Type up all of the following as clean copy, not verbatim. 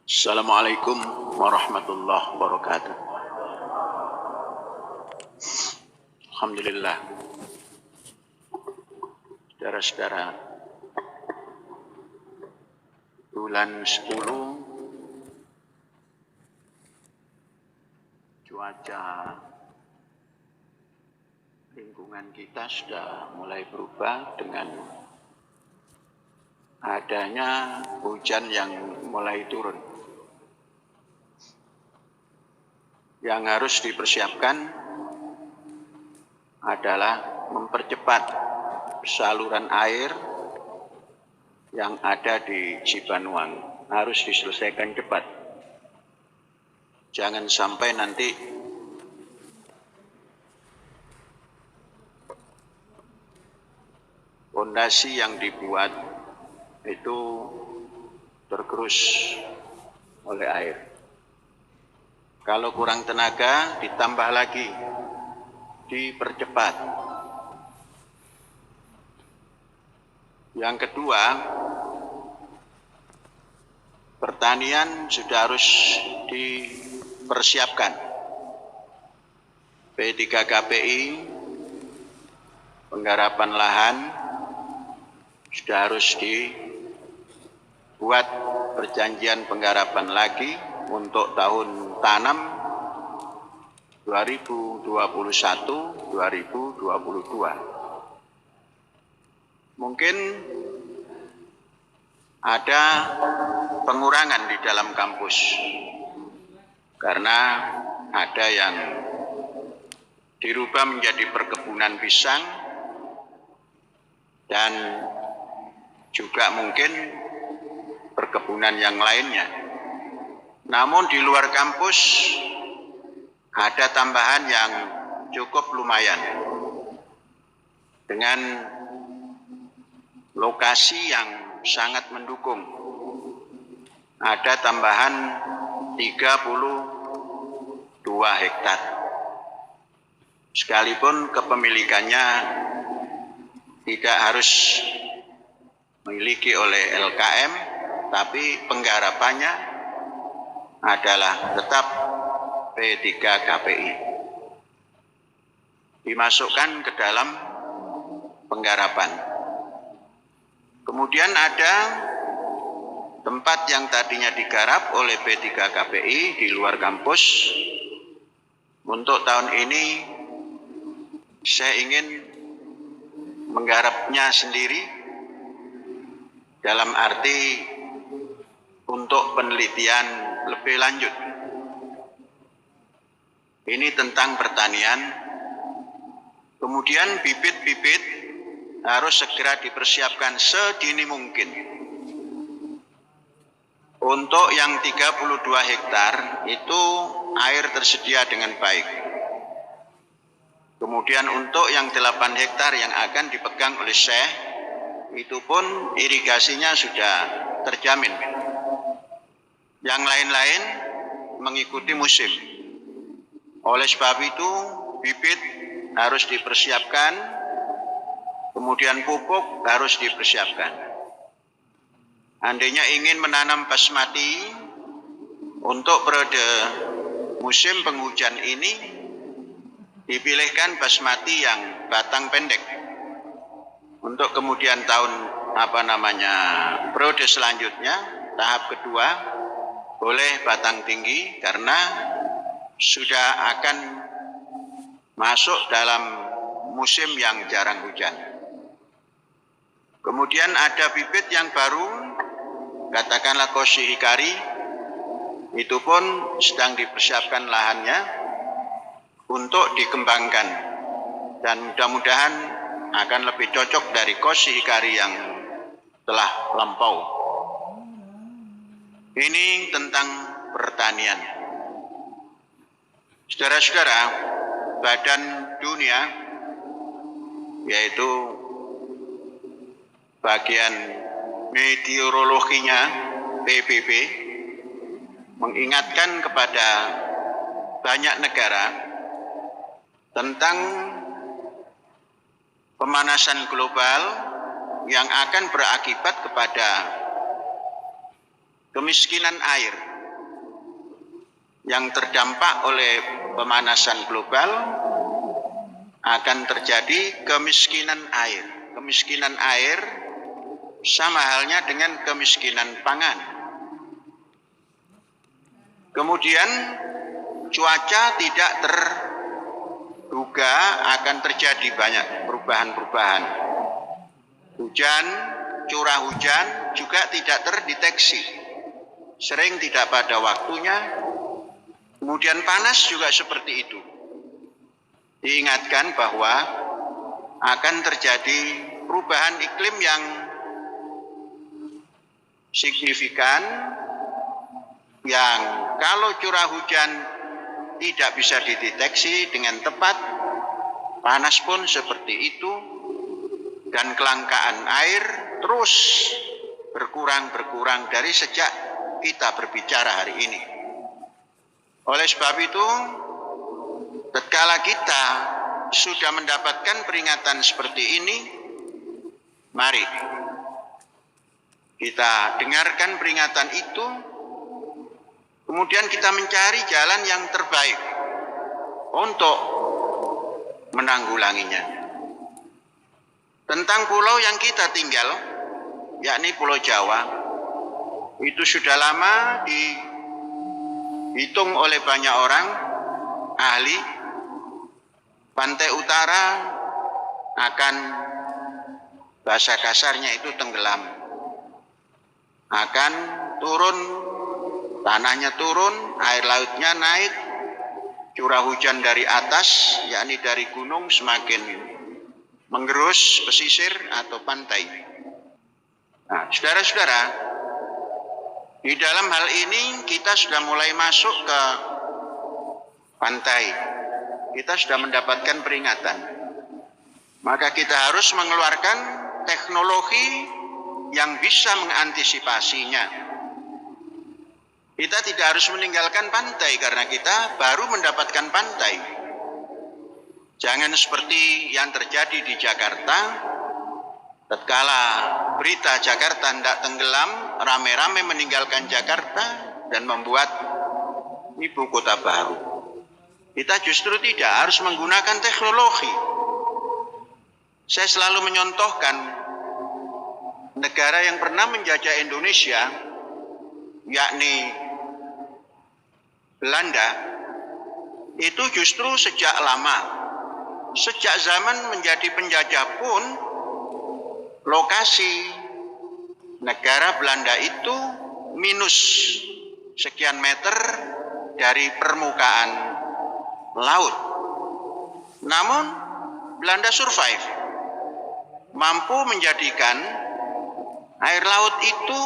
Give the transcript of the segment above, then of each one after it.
Assalamualaikum warahmatullahi wabarakatuh. Alhamdulillah, saudara-saudara, bulan 10 cuaca lingkungan kita sudah mulai berubah dengan adanya hujan yang mulai turun. Yang harus dipersiapkan adalah mempercepat saluran air yang ada di Cibanuang. Harus diselesaikan cepat. Jangan sampai nanti fondasi yang dibuat itu tergerus oleh air. Kalau kurang tenaga, ditambah lagi, dipercepat. Yang kedua, pertanian sudah harus dipersiapkan. P3KPI, penggarapan lahan, sudah harus dibuat perjanjian penggarapan lagi untuk tahun tanam 2021-2022. Mungkin ada pengurangan di dalam kampus karena ada yang dirubah menjadi perkebunan pisang dan juga mungkin perkebunan yang lainnya. Namun di luar kampus ada tambahan yang cukup lumayan dengan lokasi yang sangat mendukung. Ada tambahan 32 hektar. Sekalipun kepemilikannya tidak harus memiliki oleh LKM, tapi penggarapannya adalah tetap P3KPI. Dimasukkan ke dalam penggarapan. Kemudian ada tempat yang tadinya digarap oleh P3KPI di luar kampus. Untuk tahun ini saya ingin menggarapnya sendiri dalam arti untuk penelitian lebih lanjut. Ini tentang pertanian. Kemudian bibit-bibit harus segera dipersiapkan sedini mungkin. Untuk yang 32 hektar itu air tersedia dengan baik. Kemudian untuk yang 8 hektar yang akan dipegang oleh Syekh, itu pun irigasinya sudah terjamin. Yang lain-lain mengikuti musim. Oleh sebab itu, bibit harus dipersiapkan, kemudian pupuk harus dipersiapkan. Andainya ingin menanam basmati untuk periode musim penghujan ini, dipilihkan basmati yang batang pendek. Untuk kemudian tahun periode selanjutnya, tahap kedua, boleh batang tinggi karena sudah akan masuk dalam musim yang jarang hujan. Kemudian ada bibit yang baru, katakanlah Koshi Hikari, itu pun sedang dipersiapkan lahannya untuk dikembangkan. Dan mudah-mudahan akan lebih cocok dari Koshi Hikari yang telah lampau. Ini tentang pertanian. Saudara-saudara, Badan Dunia, yaitu bagian meteorologinya PBB, mengingatkan kepada banyak negara tentang pemanasan global yang akan berakibat kepada kemiskinan air yang terdampak oleh pemanasan global akan terjadi kemiskinan air. Kemiskinan air sama halnya dengan kemiskinan pangan. Kemudian cuaca tidak terduga akan terjadi banyak perubahan-perubahan. Hujan, curah hujan juga tidak terdeteksi. Sering tidak pada waktunya. Kemudian panas juga seperti itu. Diingatkan bahwa akan terjadi perubahan iklim yang signifikan, yang kalau curah hujan tidak bisa dideteksi dengan tepat, panas pun seperti itu, dan kelangkaan air terus berkurang dari sejak kita berbicara hari ini. Oleh sebab itu, tatkala kita sudah mendapatkan peringatan seperti ini, mari kita dengarkan peringatan itu, kemudian kita mencari jalan yang terbaik untuk menanggulanginya. Tentang pulau yang kita tinggal, yakni Pulau Jawa, itu sudah lama dihitung oleh banyak orang, ahli. Pantai utara akan, bahasa kasarnya itu tenggelam, akan turun, tanahnya turun, air lautnya naik, curah hujan dari atas, yakni dari gunung semakin menggerus pesisir atau pantai. Nah, saudara-saudara, di dalam hal ini kita sudah mulai masuk ke pantai. Kita sudah mendapatkan peringatan. Maka kita harus mengeluarkan teknologi yang bisa mengantisipasinya. Kita tidak harus meninggalkan pantai karena kita baru mendapatkan pantai. Jangan seperti yang terjadi di Jakarta. Tatkala berita Jakarta hendak tenggelam, rame-rame meninggalkan Jakarta dan membuat ibu kota baru. Kita justru tidak harus menggunakan teknologi. Saya selalu menyontohkan negara yang pernah menjajah Indonesia, yakni Belanda, itu justru sejak lama, sejak zaman menjadi penjajah pun, lokasi negara Belanda itu minus sekian meter dari permukaan laut. Namun Belanda survive, mampu menjadikan air laut itu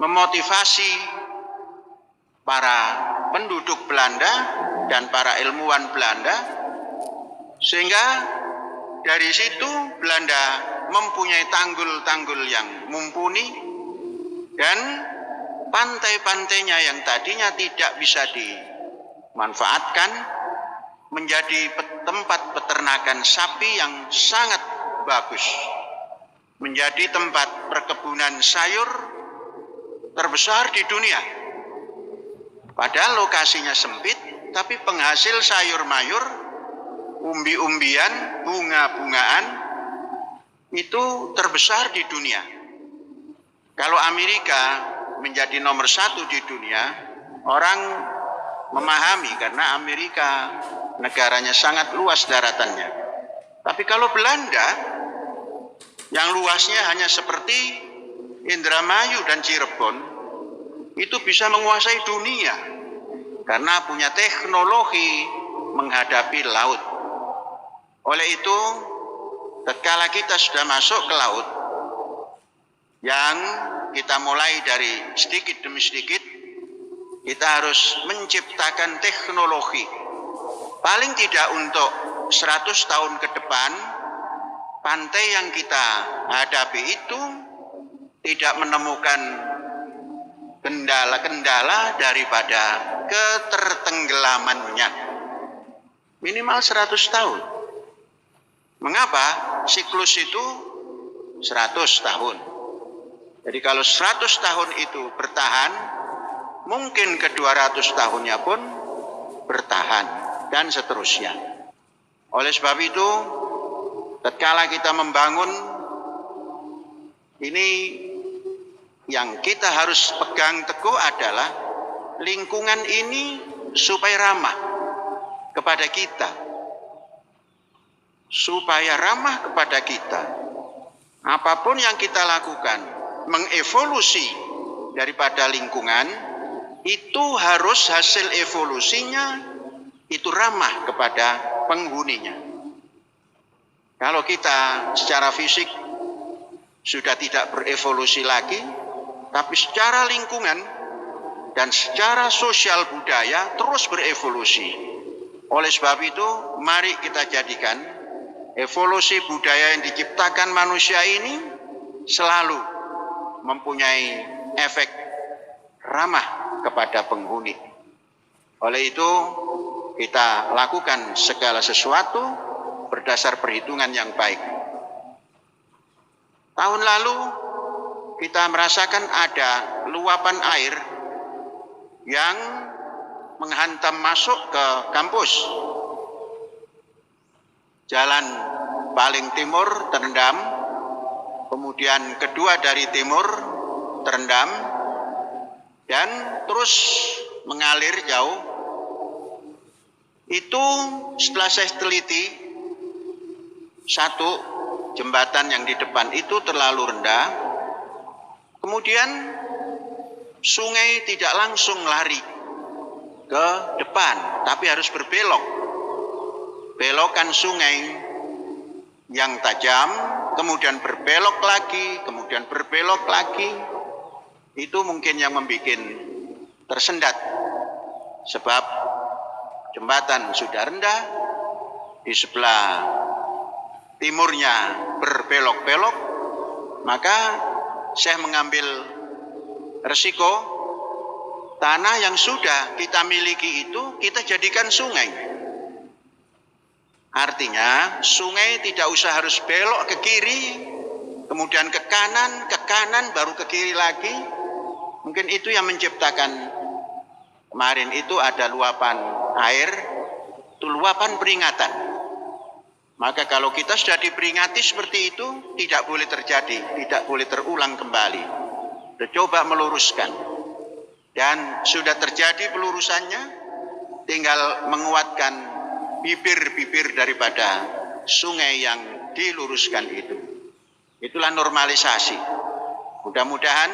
memotivasi para penduduk Belanda dan para ilmuwan Belanda, sehingga dari situ Belanda mempunyai tanggul-tanggul yang mumpuni, dan pantai-pantainya yang tadinya tidak bisa dimanfaatkan menjadi tempat peternakan sapi yang sangat bagus, menjadi tempat perkebunan sayur terbesar di dunia. Padahal lokasinya sempit, tapi penghasil sayur mayur, umbi-umbian, bunga-bungaan itu terbesar di dunia. Kalau Amerika menjadi nomor 1 di dunia, orang memahami karena Amerika negaranya sangat luas daratannya. Tapi kalau Belanda yang luasnya hanya seperti Indramayu dan Cirebon, itu bisa menguasai dunia karena punya teknologi menghadapi laut. Oleh itu, tatkala kita sudah masuk ke laut, yang kita mulai dari sedikit demi sedikit, kita harus menciptakan teknologi. Paling tidak untuk 100 tahun ke depan, pantai yang kita hadapi itu tidak menemukan kendala-kendala daripada ketertenggelamannya. Minimal 100 tahun. Mengapa? Siklus itu 100 tahun. Jadi kalau 100 tahun itu bertahan, mungkin ke 200 tahunnya pun bertahan, dan seterusnya. Oleh sebab itu, tatkala kita membangun, ini yang kita harus pegang teguh adalah lingkungan ini supaya ramah kepada kita. Supaya ramah kepada kita. Apapun yang kita lakukan, mengevolusi daripada lingkungan, itu harus hasil evolusinya itu ramah kepada penghuninya. Kalau kita secara fisik sudah tidak berevolusi lagi, tapi secara lingkungan dan secara sosial budaya terus berevolusi. Oleh sebab itu, mari kita jadikan evolusi budaya yang diciptakan manusia ini selalu mempunyai efek ramah kepada penghuni. Oleh itu, kita lakukan segala sesuatu berdasar perhitungan yang baik. Tahun lalu kita merasakan ada luapan air yang menghantam masuk ke kampus. Jalan paling timur terendam, kemudian kedua dari timur terendam, dan terus mengalir jauh. Itu setelah saya teliti, satu, jembatan yang di depan itu terlalu rendah. Kemudian sungai tidak langsung lari ke depan, tapi harus berbelok. Belokan sungai yang tajam, kemudian berbelok lagi, kemudian berbelok lagi. Itu mungkin yang membuat tersendat. Sebab jembatan sudah rendah, di sebelah timurnya berbelok-belok, maka saya mengambil resiko tanah yang sudah kita miliki itu kita jadikan sungai. Artinya sungai tidak usah harus belok ke kiri, kemudian ke kanan baru ke kiri lagi. Mungkin itu yang menciptakan kemarin itu ada luapan air, itu luapan peringatan. Maka kalau kita sudah diperingati seperti itu, tidak boleh terjadi, tidak boleh terulang kembali. Kita coba meluruskan. Dan sudah terjadi pelurusannya, tinggal menguatkan bibir-bibir daripada sungai yang diluruskan itu. Itulah normalisasi. Mudah-mudahan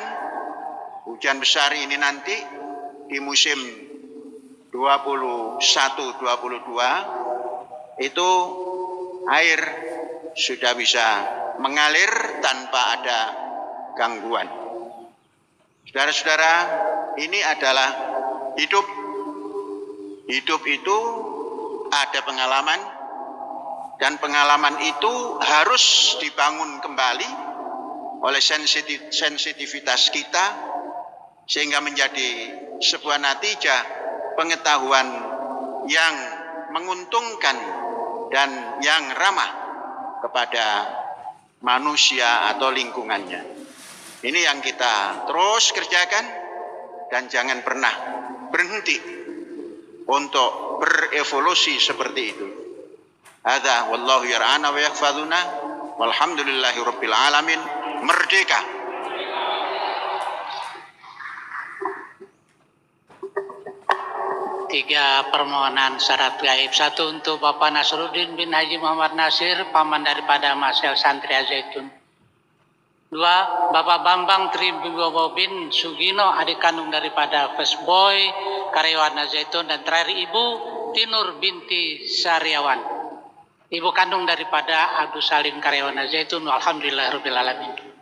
hujan besar ini nanti di musim 21-22 itu air sudah bisa mengalir tanpa ada gangguan. Saudara-saudara, ini adalah hidup. Hidup itu ada pengalaman, dan pengalaman itu harus dibangun kembali oleh sensitivitas kita sehingga menjadi sebuah natijah pengetahuan yang menguntungkan dan yang ramah kepada manusia atau lingkungannya. Ini yang kita terus kerjakan dan jangan pernah berhenti untuk berevolusi seperti itu. Hadza wallahu yar'ana wa yahfazuna walhamdulillahi rabbil alamin. Merdeka. Tiga permohonan syarat gaib. Satu untuk Bapak Nasruddin bin Haji Muhammad Nasir, paman daripada Masel Santri Zaitun. Dua, Bapak Bambang Triwibowo bin Sugino, adik kandung daripada Fesboy karyawan Zaitun. Dan terakhir Ibu Tinur binti Saryawan, ibu kandung daripada Abdul Salim karyawan Zaitun. Alhamdulillahirabbil alamin.